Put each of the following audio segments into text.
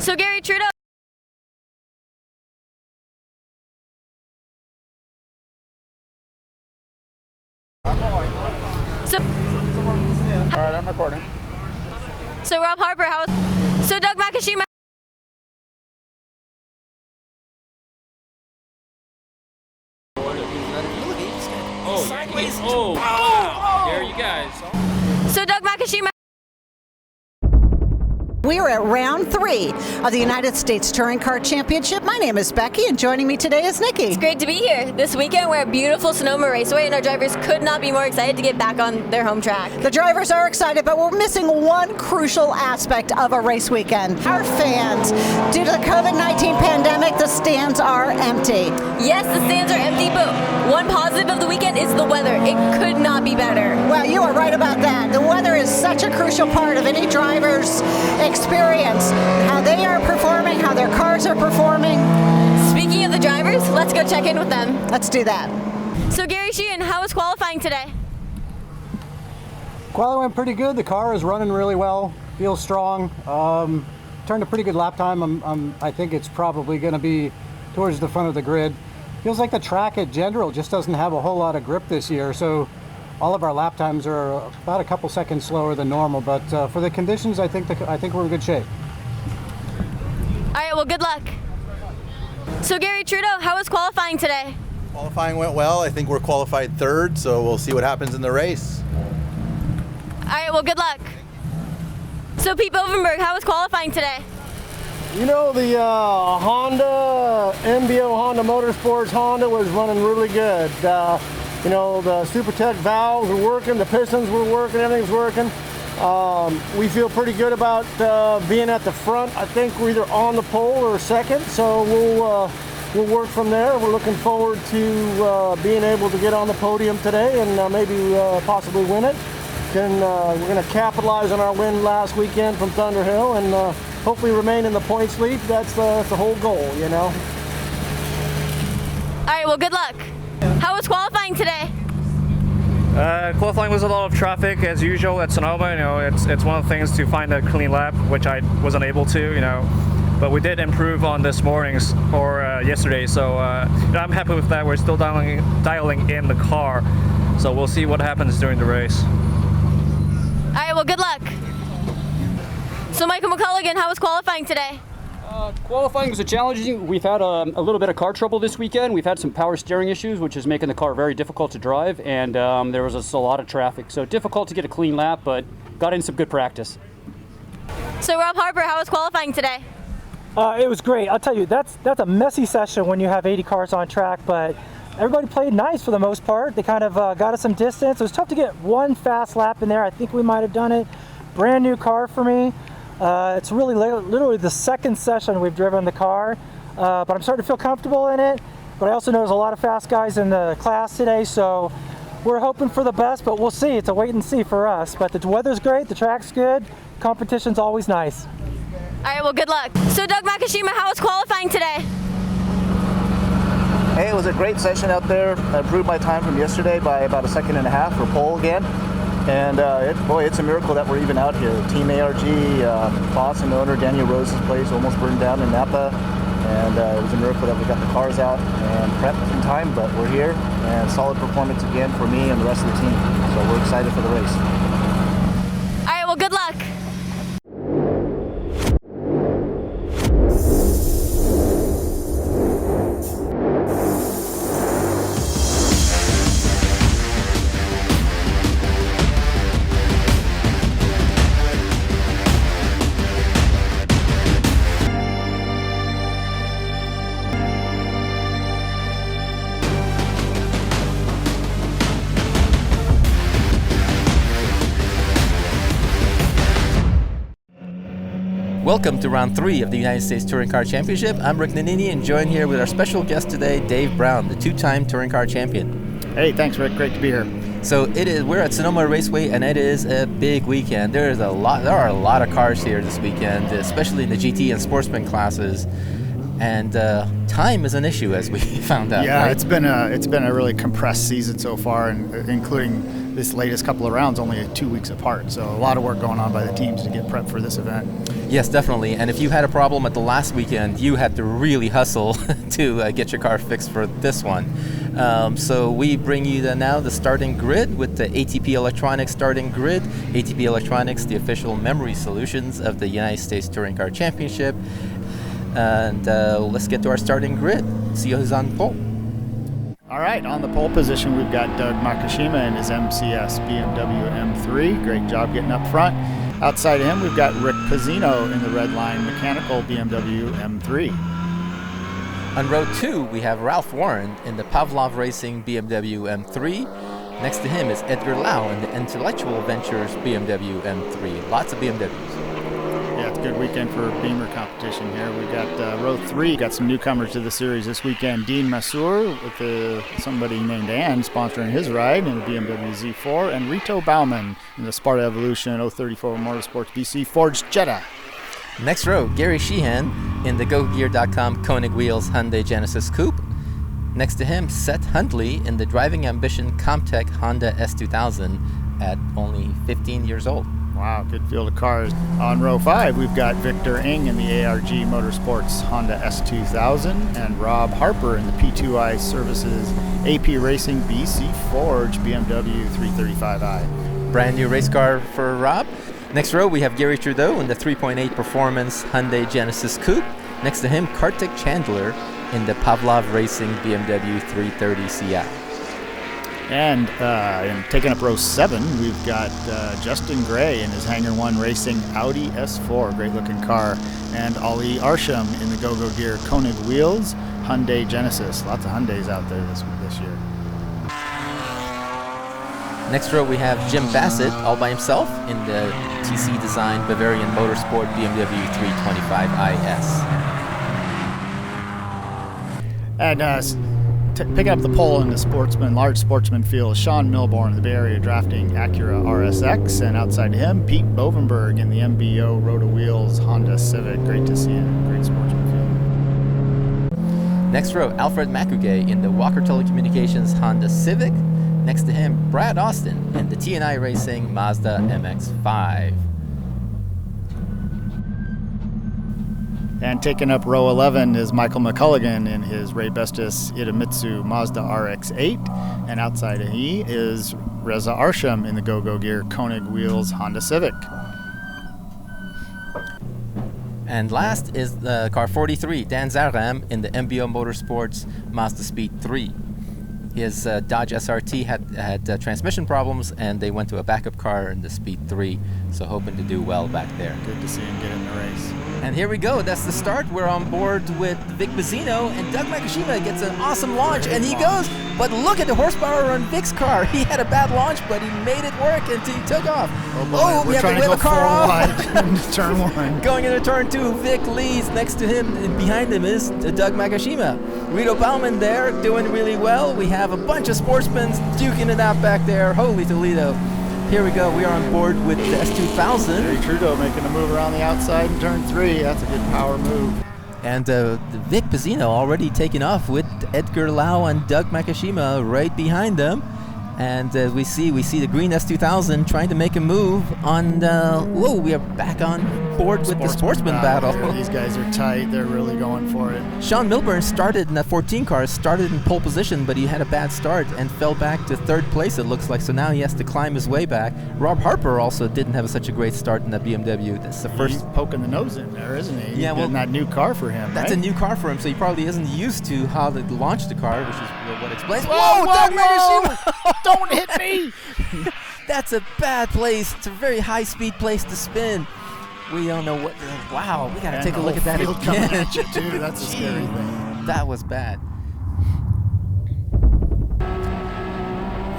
So Gary Trudeau. So, all right, I'm recording. So Rob Harper, so Doug Makishima. Oh, sideways. Oh, wow. There you guys. So Doug Makishima. We are at round 3 of the United States Touring Car Championship. My name is Becky, and joining me today is Nikki. It's great to be here. This weekend we're at beautiful Sonoma Raceway, and our drivers could not be more excited to get back on their home track. The drivers are excited, but we're missing one crucial aspect of a race weekend. Our fans. Due to the COVID-19 pandemic, the stands are empty. Yes, the stands are empty, but one positive of the weekend is the weather. It could not be better. Well, you are right about that. The weather is such a crucial part of any driver's experience, how they are performing, how their cars are performing. Speaking of the drivers, let's go check in with them. Let's do that. So Gary Sheehan, how was qualifying today? Qualifying went pretty good. The car is running really well, feels strong. Turned a pretty good lap time. I think it's probably going to be towards the front of the grid. Feels like the track in general just doesn't have a whole lot of grip this year, so all of our lap times are about a couple seconds slower than normal, but for the conditions, I think we're in good shape. All right, well, good luck. So Gary Trudeau, how was qualifying today? Qualifying went well. I think we're qualified third, so we'll see what happens in the race. All right, well, good luck. So Pete Bovenberg, how was qualifying today? You know, the Honda, MBO Honda Motorsports Honda was running really good. You know, the SuperTech valves were working, the pistons were working, everything's working. We feel pretty good about being at the front. I think we're either on the pole or second, so we'll work from there. We're looking forward to being able to get on the podium today and maybe possibly win it. We're going to capitalize on our win last weekend from Thunderhill and hopefully remain in the points lead. That's the whole goal, you know. All right, well, good luck. How was qualifying today? Qualifying was a lot of traffic as usual at Sonoma. You know, it's one of the things to find a clean lap, which I wasn't able to. You know, but we did improve on this morning's or yesterday. So I'm happy with that. We're still dialing in the car, so we'll see what happens during the race. All right, well, good luck. So Michael McColligan, how was qualifying today? Qualifying was challenging. We've had a little bit of car trouble this weekend. We've had some power steering issues, which is making the car very difficult to drive, and there was a lot of traffic. So difficult to get a clean lap, but got in some good practice. So Rob Harper, how was qualifying today? It was great. I'll tell you, that's a messy session when you have 80 cars on track, but everybody played nice for the most part. They kind of got us some distance. It was tough to get one fast lap in there. I think we might have done it. Brand new car for me. It's really literally the second session we've driven the car, but I'm starting to feel comfortable in it. But I also know there's a lot of fast guys in the class today, so we're hoping for the best, but we'll see. It's a wait and see for us. But the weather's great, the track's good, competition's always nice. All right, well, good luck. So Doug Makishima, how was qualifying today? Hey, it was a great session out there. I improved my time from yesterday by about a second and a half for pole again. And it's a miracle that we're even out here. Team ARG, boss and owner Daniel Rose's place almost burned down in Napa. And it was a miracle that we got the cars out and prepped in time, but we're here. And solid performance again for me and the rest of the team. So we're excited for the race. All right, well, good luck. Welcome to round 3 of the United States Touring Car Championship. I'm Rick Nannini and joined here with our special guest today, Dave Brown, the 2-time touring car champion. Hey, thanks Rick, great to be here. So we're at Sonoma Raceway and it is a big weekend. There are a lot of cars here this weekend, especially in the GT and Sportsman classes. And time is an issue, as we found out. Yeah, right? it's been a really compressed season so far, and including this latest couple of rounds only 2 weeks apart. So a lot of work going on by the teams to get prepped for this event. Yes, definitely. And if you had a problem at the last weekend, you had to really hustle to get your car fixed for this one. So we bring you now the starting grid with the ATP Electronics starting grid. ATP Electronics, the official memory solutions of the United States Touring Car Championship. And let's get to our starting grid. See who's on pole. All right, on the pole position, we've got Doug Makishima in his MCS BMW M3. Great job getting up front. Outside of him, we've got Vic Pizzino in the red line mechanical BMW M3. On row 2, we have Ralph Warren in the Pavlov Racing BMW M3. Next to him is Edgar Lau in the Intellectual Ventures BMW M3. Lots of BMWs. Yeah, it's a good weekend for Beamer competition here. We got row 3, got some newcomers to the series this weekend. Dean Masur with somebody named Ann sponsoring his ride in a BMW Z4, and Reto Baumann in the Sparta Evolution 034 Motorsports BC Forged Jetta. Next row, Gary Sheehan in the GoGear.com Koenig Wheels Hyundai Genesis Coupe. Next to him, Seth Huntley in the Driving Ambition Comtech Honda S2000 at only 15 years old. Wow, good field of cars. On row 5, we've got Victor Ng in the ARG Motorsports Honda S2000 and Rob Harper in the P2I Services AP Racing BC Forge BMW 335i. Brand new race car for Rob. Next row, we have Gary Trudeau in the 3.8 Performance Hyundai Genesis Coupe. Next to him, Kartik Chandler in the Pavlov Racing BMW 330 Ci. And taking up row 7, we've got Justin Gray in his Hangar 1 Racing Audi S4, great looking car, and Ali Arsham in the Go Gear Koenig Wheels Hyundai Genesis. Lots of Hyundais out there this year. Next row we have Jim Bassett all by himself in the TC Design Bavarian Motorsport BMW 325IS. And picking up the pole in the large sportsman field, Sean Milburn in the Bay Area drafting Acura RSX, and outside him, Pete Bovenberg in the MBO Roto Wheels Honda Civic. Great to see him. Great sportsman field. Next row, Alfred Macugay in the Walker Telecommunications Honda Civic. Next to him, Brad Austin in the T&I Racing Mazda MX-5. And taking up row 11 is Michael McColligan in his Ray Bestis Idemitsu Mazda RX-8. And outside of he is Reza Arsham in the Go Gear Koenig Wheels Honda Civic. And last is the car 43, Dan Zargham in the MBO Motorsports Mazda Speed 3. His Dodge SRT had transmission problems, and they went to a backup car in the Speed 3, so hoping to do well back there. Good to see him get in the race. And here we go. That's the start. We're on board with Vic Pizzino, and Doug Makishima gets an awesome launch, and he goes. But look at the horsepower on Vic's car. He had a bad launch, but he made it work until he took off. Oh, we have to wave a car off. Into turn 1. Going into turn 2, Vic leads. Next to him, and behind him is Doug Makishima. Reto Baumann there, doing really well. We have a bunch of sportsmen duking it out back there. Holy Toledo. Here we go. We are on board with the S2000. Gary Trudeau making a move around the outside in turn 3. That's a good power move. And Vic Pizzino already taking off with Edgar Lau and Doug Makishima right behind them. And we see the green S2000 trying to make a move on. Whoa, we are back on board with the Sportsman battle. These guys are tight. They're really going for it. Sean Milburn started in that 14 car, started in pole position, but he had a bad start and fell back to 3rd place, it looks like. So now he has to climb his way back. Rob Harper also didn't have such a great start in that BMW. That's the first. He's poking the nose in there, isn't he? Yeah, well, that new car for him. That's right? a new car for him, so he probably isn't used to how to launch the car, which is what explains. Whoa, Doug Makishima! Don't hit me! That's a bad place. It's a very high-speed place to spin. We don't know what. Wow, we gotta take a look at that again. Coming at you too. That's a scary thing. That was bad.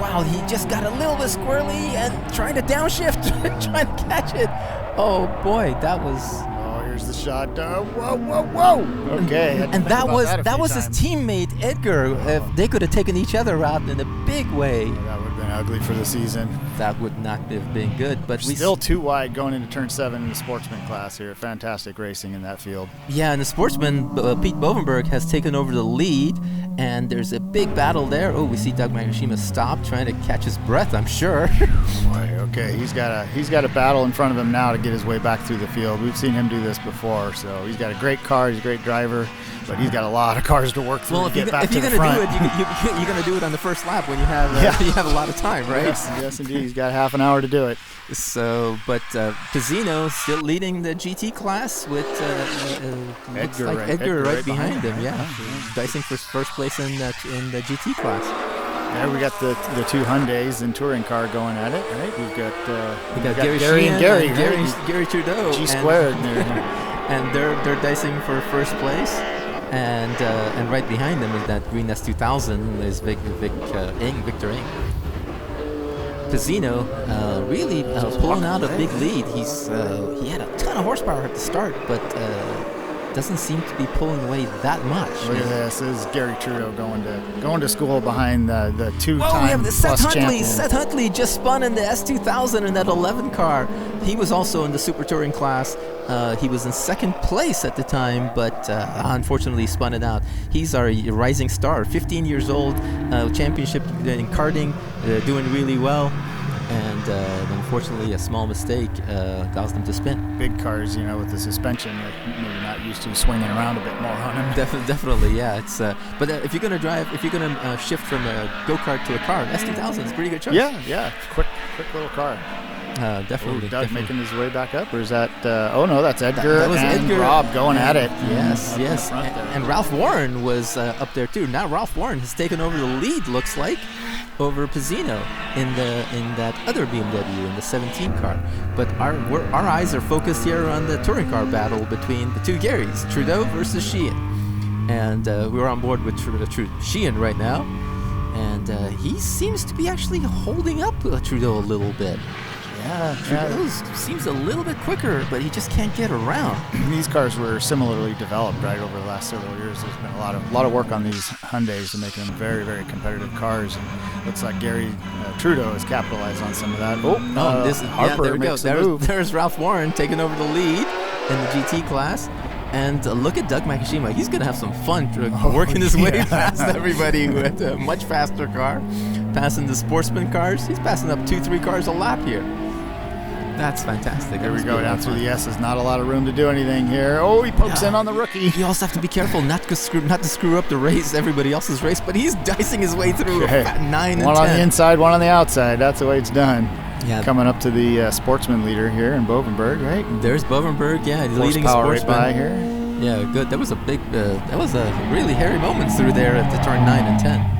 Wow, he just got a little bit squirrely and trying to downshift, trying to catch it. Oh boy, that was. Oh, here's the shot. Whoa! Okay. And that was his teammate Edgar. If they could have taken each other out in a big way. Yeah, that would have been ugly for the season. That would not have been good, but we still too wide going into turn 7 in the Sportsman class here. Fantastic racing in that field. Yeah, and the Sportsman, Pete Bovenberg has taken over the lead, and there's a big battle there. Oh, we see Doug Makishima stop, trying to catch his breath, I'm sure. Boy, okay, he's got a battle in front of him now to get his way back through the field. We've seen him do this before, so he's got a great car, he's a great driver, but he's got a lot of cars to work through to get back to the front. If you're going to do it, you're going to do it on the first lap when you have you have a lot of time, right? Yes, indeed. He's got half an hour to do it. So, but Pizzino still leading the GT class with Edgar right behind him. Yeah, dicing for first place in the GT class. There we got the two Hyundais and touring car going at it, right? We've got Gary Sheehan and Gary Trudeau. G squared. And they're dicing for first place. And right behind them is that green S2000 is Victor Ing. Pizzino really pulling out a big lead. He had a ton of horsepower at the start, but doesn't seem to be pulling away that much. Look at this. This is Gary Trudeau going to school behind the two-time we have the Seth Huntley. champion. Seth Huntley just spun in the S2000 in that 11 car. He was also in the Super Touring class. He was in second place at the time, but unfortunately spun it out. He's our rising star, 15 years old, championship in karting, doing really well. And unfortunately, a small mistake caused him to spin. Big cars, with the suspension, maybe not used to swinging around a bit more on him. Definitely, yeah. It's but if you're gonna shift from a go-kart to a car, S2000 is a pretty good choice. Yeah, quick little car. Definitely. Doug making his way back up, or is that? Oh no, that's Edgar. That was and Edgar. Rob going at it. Yes. And Ralph Warren was up there too. Now Ralph Warren has taken over the lead. Looks like. Over Pizzino in that other BMW in the 17 car, but our eyes are focused here on the touring car battle between the two Garys, Trudeau versus Sheehan, and we're on board with Sheehan right now, and he seems to be actually holding up Trudeau a little bit. Yeah, Trudeau seems a little bit quicker, but he just can't get around. These cars were similarly developed right over the last several years. There's been a lot of work on these Hyundais to make them very, very competitive cars. And looks like Gary Trudeau has capitalized on some of that. Harper there we makes go. the move. There's Ralph Warren taking over the lead in the GT class. And look at Doug Makishima. He's going to have some fun working his way past everybody with a much faster car. Passing the Sportsman cars. He's passing up 2-3 cars a lap here. That's fantastic. There we go, down through the S's. Not a lot of room to do anything here. Oh, he pokes in on the rookie. You also have to be careful not to screw up the race, everybody else's race, but he's dicing his way through 9 and 10. One on the inside, one on the outside. That's the way it's done. Yeah. Coming up to the Sportsman leader here in Bovenberg, right? There's Bovenberg, yeah, leading Sportsman. Right by here. Yeah, good. That was a big, that was a really hairy moment through there at the turn 9 and 10.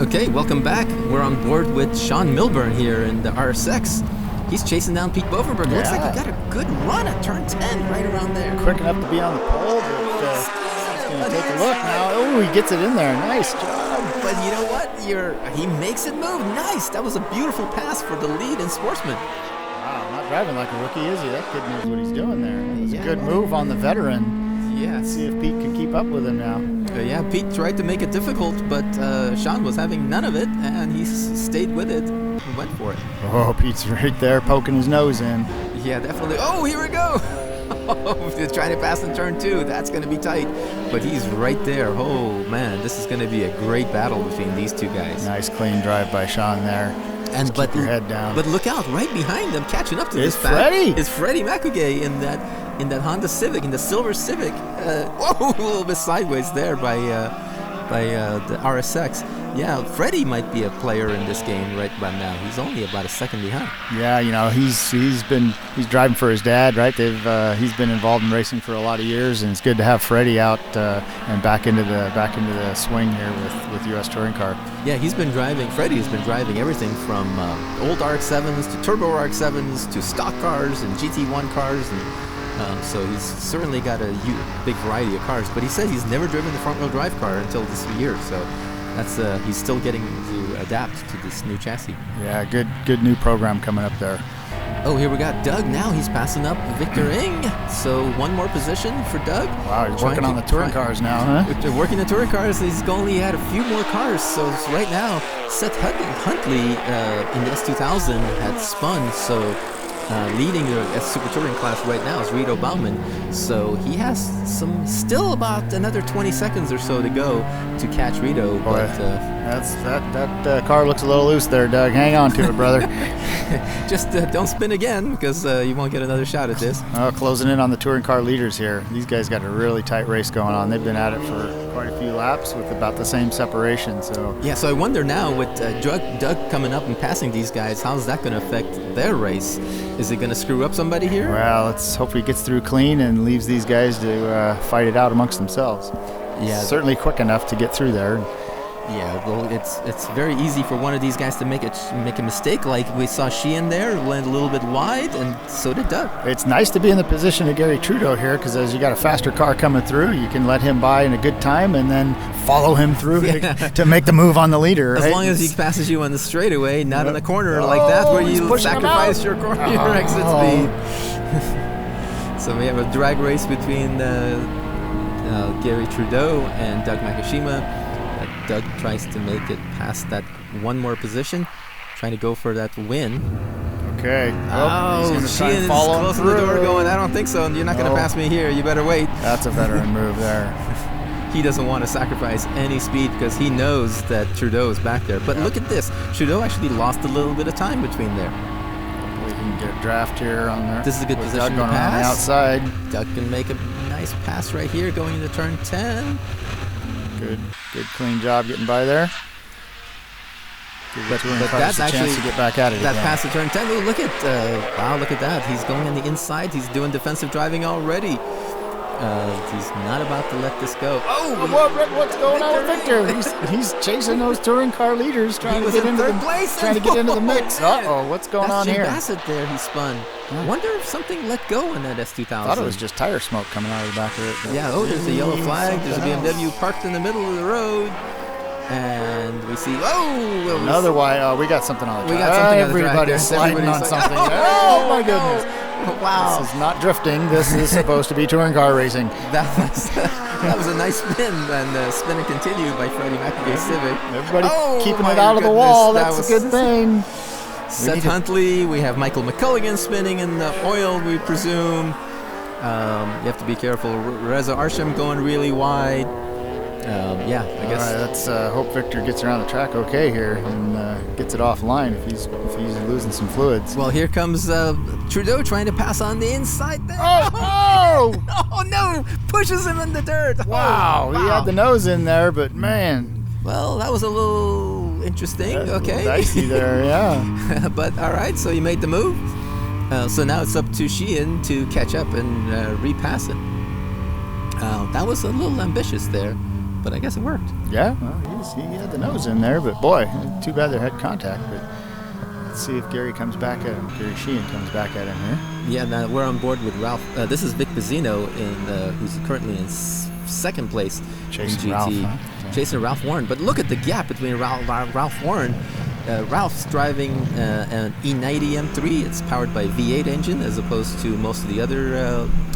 Okay, welcome back. We're on board with Sean Milburn here in the RSX. He's chasing down Pete Bovenberg. Looks like he got a good run at turn 10, right around there. Quick enough to be on the pole, but he's going to take a look now. Oh, he gets it in there. Nice job. But you know what? He makes it move. Nice. That was a beautiful pass for the lead in Sportsman. Wow, not driving like a rookie, is he? That kid knows what he's doing there. That was a good move on the veteran. Yeah. Let's see if Pete can keep up with him now. Yeah, Pete tried to make it difficult, but Sean was having none of it, and he stayed with it and went for it. Oh, Pete's right there poking his nose in. Yeah, definitely. Oh, here we go. They're trying to pass in turn 2. That's going to be tight, but he's right there. Oh, man, this is going to be a great battle between these two guys. Nice clean drive by Sean there. And keep your head down. But look out! Right behind them, catching up to It's this pack, Freddie. is Freddie Macugay in that Honda Civic, in the silver Civic. Whoa, a little bit sideways there by the RSX. Yeah, Freddie might be a player in this game right now. He's only about a second behind. Yeah, you know, he's driving for his dad, right? He's been involved in racing for a lot of years, and it's good to have Freddie out and back into the swing here with US Touring Car. Yeah, Freddie has been driving everything from old RX-7s to turbo RX-7s to stock cars and GT1 cars, and so he's certainly got a big variety of cars. But he said he's never driven the front-wheel drive car until this year, so he's still getting to adapt to this new chassis. Yeah, good new program coming up there. Oh, here we got Doug now. He's passing up Victor Ing. So one more position for Doug. Wow, he's working on the touring cars now, huh? They're working the touring cars. He's only had a few more cars. So right now, Seth Huntley in the S2000 had spun. So leading the Super Touring class right now is Reto Baumann. So he has still about another 20 seconds or so to go to catch Reto. Boy, but that car looks a little loose there, Doug. Hang on to it, brother. Just don't spin again, because you won't get another shot at this. Oh, closing in on the touring car leaders here. These guys got a really tight race going on. They've been at it for quite a few laps with about the same separation. So yeah, so I wonder now with Doug coming up and passing these guys, how's that going to affect their race? Is it going to screw up somebody here? Well, let's hope he gets through clean and leaves these guys to fight it out amongst themselves. Yeah, certainly quick enough to get through there. Yeah, well, it's very easy for one of these guys to make a mistake. Like we saw Sheehan there, land a little bit wide, and so did Doug. It's nice to be in the position of Gary Trudeau here, because as you got a faster car coming through, you can let him by in a good time and then follow him through to make the move on the leader. As long as he passes you on the straightaway, not in a corner like that where you sacrifice your exit speed. So we have a drag race between Gary Trudeau and Doug Makishima. Doug tries to make it past that one more position, trying to go for that win. Okay. Sheehan is close to the door going, I don't think so. You're not going to pass me here. You better wait. That's a veteran move there. He doesn't want to sacrifice any speed because he knows that Trudeau is back there. But look at this. Trudeau actually lost a little bit of time between there. We can get a draft here on there. This is a good position to pass. pass. On the outside. Doug can make a nice pass right here going into turn 10. Good clean job getting by there. But that's actually chance to get back at it. That pass to turn 10. Oh, look at that. He's going on the inside. He's doing defensive driving already. He's not about to let this go. Oh, what's going on with Victor? He's chasing those touring car leaders, trying to get into the mix. What's going on here? That's Bassett there. He spun. Wonder if something let go in that S2000. I thought it was just tire smoke coming out of the back of it. Yeah. Oh, there's a yellow flag. There's a BMW parked in the middle of the road. And we see, another we got something on the track. We got something on the track. Everybody's sliding on something. Oh my goodness. Wow. This is not drifting. This is supposed to be touring car racing. That was a nice spin, and spin and continued by Freddie Macugay's Civic. Everybody keeping it out of the wall. That's a good thing. Seth Huntley. We have Michael McColligan spinning in the oil, we presume. You have to be careful. Reza Arsham going really wide. I guess. All right, let's hope Victor gets around the track okay here and gets it offline if he's losing some fluids. Well, here comes Trudeau trying to pass on the inside there. Oh no! Pushes him in the dirt. Wow, he had the nose in there, but man. Well, that was a little interesting. Okay. Dicey there, yeah. But all right, so you made the move. So now it's up to Sheehan to catch up and repass it. That was a little ambitious there. But I guess it worked. Yeah, well, he had the nose in there, but boy, too bad they had contact. But let's see if Gary comes back at him. Gary Sheehan comes back at him here. Yeah, now we're on board with Ralph. This is Vic Pizzino, who's currently in second place chasing in GT. Chasing Ralph Warren. But look at the gap between Ralph Warren. Ralph's driving an E90 M3. It's powered by V8 engine as opposed to most of the other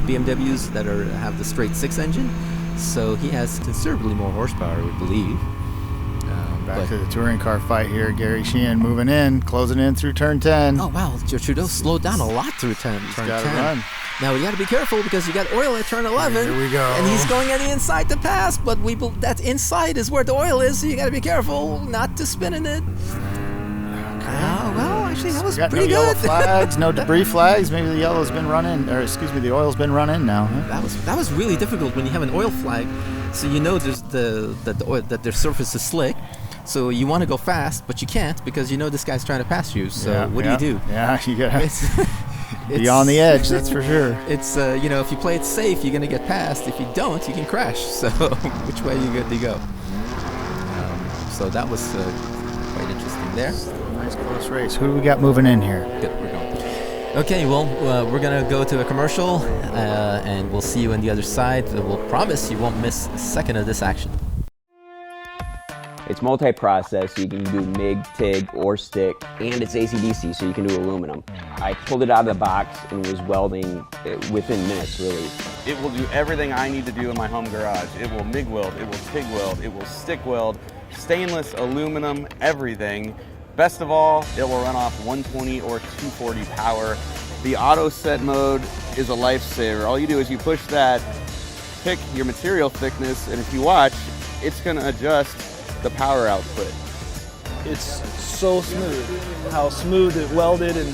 BMWs that have the straight 6 engine. So he has considerably more horsepower, we believe. Back to the touring car fight here. Gary Sheehan moving in, closing in through turn 10. Oh, wow. Trudeau slowed down a lot through turn 10. Run. Now, we got to be careful because you got oil at turn 11. Here we go. And he's going on the inside to pass, but that inside is where the oil is, so you got to be careful not to spin in it. Well, actually, that was got pretty no yellow good. flags, no debris flags. Maybe the yellow's been running, or excuse me, the oil's been running now. That was really difficult when you have an oil flag, so you know that their surface is slick. So you want to go fast, but you can't because you know this guy's trying to pass you. So what do you do? Yeah, you gotta be on the edge. That's for sure. It's if you play it safe, you're gonna get past. If you don't, you can crash. So which way you good to go? So that was quite interesting there. Nice close race. Who do we got moving in here? Good, we're going. Okay, well, we're gonna go to a commercial, and we'll see you on the other side. We'll promise you won't miss a second of this action. It's multi-process, so you can do MIG, TIG, or stick, and it's AC/DC, so you can do aluminum. I pulled it out of the box and was welding within minutes, really. It will do everything I need to do in my home garage. It will MIG weld, it will TIG weld, it will stick weld, stainless, aluminum, everything. Best of all, it will run off 120 or 240 power. The auto set mode is a lifesaver. All you do is you push that, pick your material thickness, and if you watch, it's gonna adjust the power output. It's so smooth, how smooth it welded and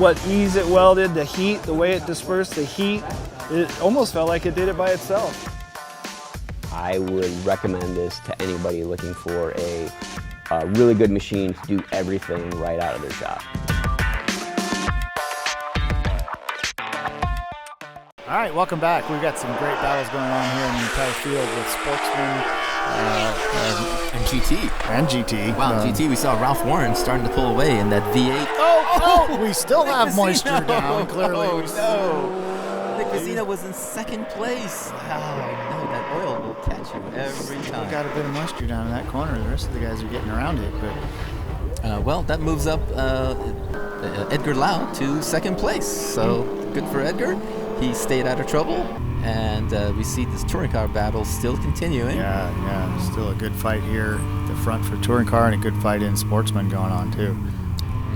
what ease it welded, the heat, the way it dispersed the heat. It almost felt like it did it by itself. I would recommend this to anybody looking for a really good machine to do everything right out of their shop. All right, welcome back. We've got some great battles going on here in the entire field with Sportsman and GT. And GT. Wow, GT, we saw Ralph Warren starting to pull away in that V8. Oh, we still have moisture down, clearly. Oh, no. Vic Pizzino was in second place. Oh, no, that oil will catch you every time. We got a bit of moisture down in that corner. The rest of the guys are getting around it, but... well, that moves up Edgar Lau to second place. So good for Edgar. He stayed out of trouble, and we see this touring car battle still continuing. Yeah, still a good fight here at the front for touring car, and a good fight in Sportsman going on too.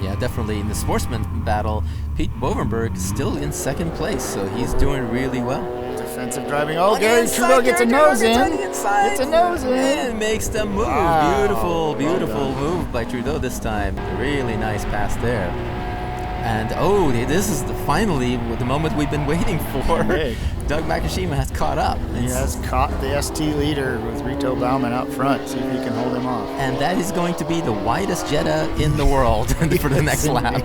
Yeah, definitely in the Sportsman battle, Pete Bovenberg is still in second place, so he's doing really well. Defensive driving. Oh, Gary Trudeau gets a nose in. Gets a nose in. And makes the move. Wow. Beautiful move by Trudeau this time. Really nice pass there. And this is finally the moment we've been waiting for. Hey. Doug Makishima has caught up. He has caught the ST leader with Reto Baumann out front. See if he can hold him off. And that is going to be the widest Jetta in the world for the next lap.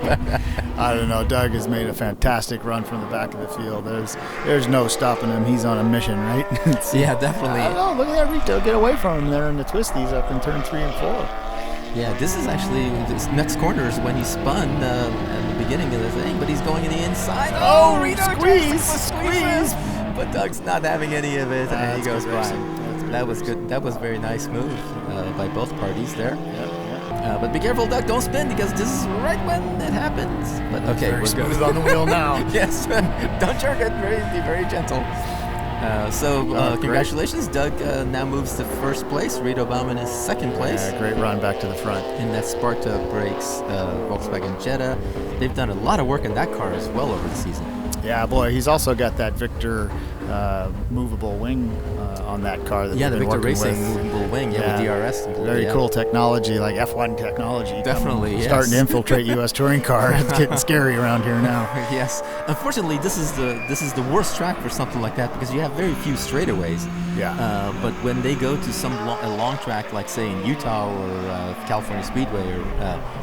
I don't know. Doug has made a fantastic run from the back of the field. There's no stopping him. He's on a mission, right? Yeah, definitely. I don't know. Look at that Reto. Get away from him there in the twisties up in turn 3 and 4. Yeah, this is actually, this next corner is when he spun at the beginning of the thing, but he's going in the inside. Oh, Reto squeeze! But Doug's not having any of it, and he goes by. That was good. That was a very nice move by both parties there. But be careful, Doug, don't spin, because this is right when it happens. But okay, we're smooth on the wheel now. Yes, don't jerk it. Be very gentle. Congratulations, Doug now moves to first place. Reto Baumann is second place. Yeah, great run back to the front. In that Sparta Brakes Volkswagen Jetta. They've done a lot of work in that car as well over the season. Yeah, boy, he's also got that Victor movable wing on that car. That the Victor Racing movable wing, with DRS. Very cool technology, like F1 technology. Definitely, yes. Starting to infiltrate U.S. touring car. It's getting scary around here now. Yes. Unfortunately, this is the worst track for something like that because you have very few straightaways. Yeah. But when they go to a long track, like say in Utah or California Speedway,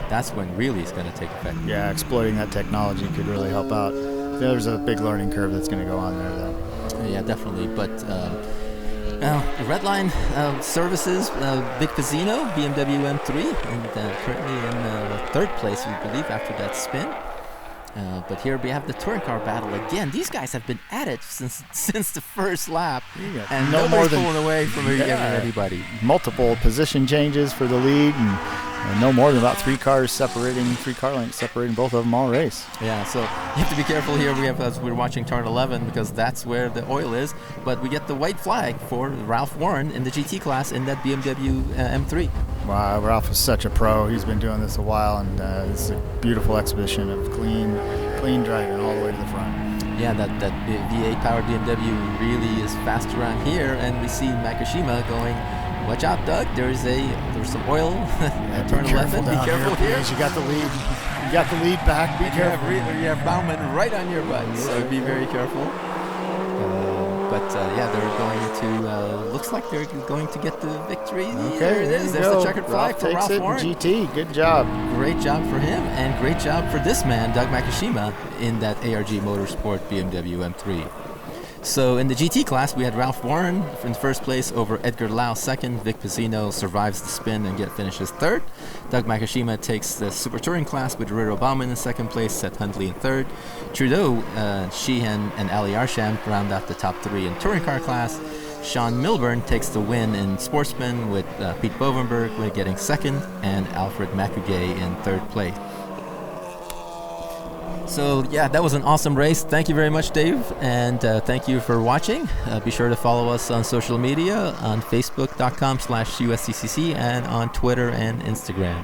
that's when really it's going to take effect. Yeah, exploiting that technology could really help out. There's a big learning curve that's going to go on there, though. Yeah, definitely. But Redline Services, Vic Pizzino, BMW M3, and currently in third place, we believe, after that spin. But here we have the touring car battle again. These guys have been at it since the first lap, and nobody's pulling away from anybody. Multiple position changes for the lead, and no more than about three car lengths separating both of them all race. Yeah, so you have to be careful here. As we're watching turn 11 because that's where the oil is. But we get the white flag for Ralph Warren in the GT class in that BMW M3. Wow, Ralph is such a pro. He's been doing this a while, and it's a beautiful exhibition of clean driving all the way to the front. Yeah, that V8 powered BMW really is fast around here, and we see Makishima going Watch out, Doug. There's some oil. Turn left. Be careful here. You got the lead. You got the lead back. Be careful. You have Baumann right on your butt, so be very careful. They're going to. Looks like they're going to get the victory. Okay, there it is. There's the checkered flag for Ralph Warren. GT. Good job. Great job for him, and great job for this man, Doug Makishima, in that ARG Motorsport BMW M3. So in the GT class, we had Ralph Warren in first place over Edgar Lau second. Vic Pizzino survives the spin and finishes third. Doug Makishima takes the Super Touring class with Reto Baumann in second place, Seth Huntley in third. Trudeau, Sheehan, and Arsham round out the top three in touring car class. Sean Milburn takes the win in Sportsman with Pete Bovenberg getting second, and Alfred Macugay in third place. So yeah, that was an awesome race. Thank you very much, Dave, and thank you for watching. Be sure to follow us on social media on Facebook.com/USTCC and on Twitter and Instagram.